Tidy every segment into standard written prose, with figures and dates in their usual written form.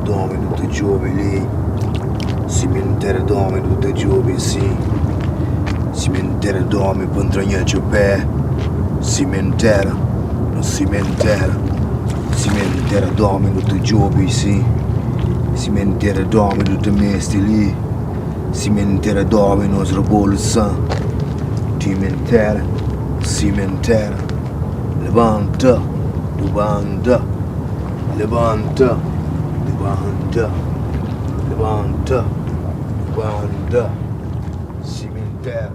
dorme tutti i giorni lì. Simentera dorme tutti i giorni, sì. Simentera dorme per intragnarci pé. Simentera, non simentera. Simentera dorme tutti i giorni, sì. Simentera dorme tutti i mesti lì. Simentera dorme il nostro bolsa. Simentera, simentera. Levanta, levanta, levanta, levanta, levanta, levanta. Simentera,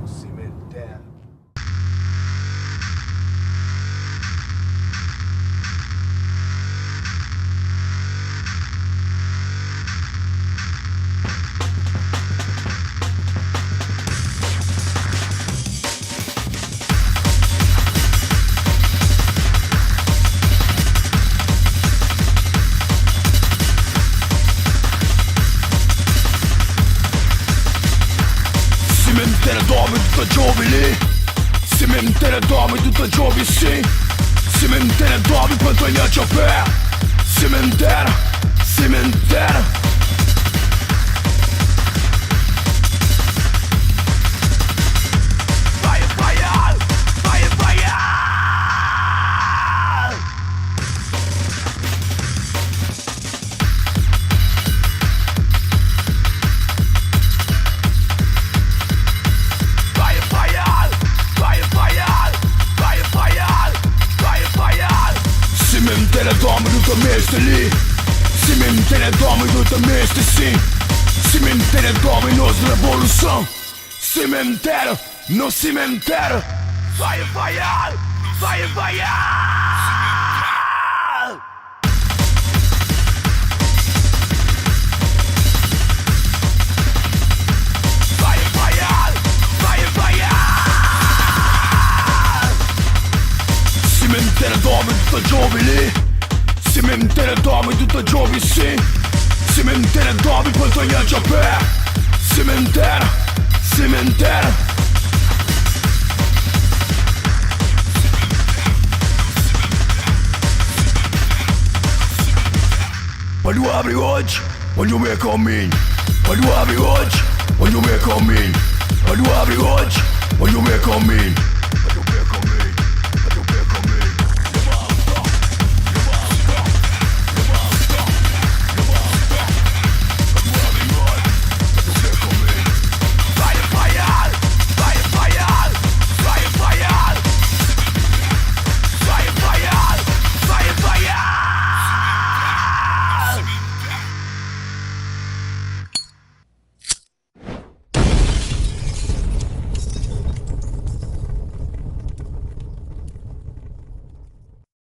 simentera. Simentera dorme tutto giovane. Simentera dorme tutto giovane, sì. Simentera dorme per intragnarci pé. Simentera, simentera. Vai a falhar, vai a falhar. Vai a falhar, vai a falhar, vai a falhar, vai a falhar. Simentera dorme tutto meste lì. Simentera dorme tutto meste, sì. Simentera dorme nostra evolução. Simentera, no simentera. Vai a falhar, vai a falhar. Vai a falhar, vai a falhar. Simentera dorme tutto giovane. Simentera dorme tutto giovane, sì. Simentera dorme per intragnarci pé. Simentera, simentera. Quando abre hoje, onde o meu caminho. Quando abre hoje, onde o meu caminho. Quando abre hoje, onde o meu caminho.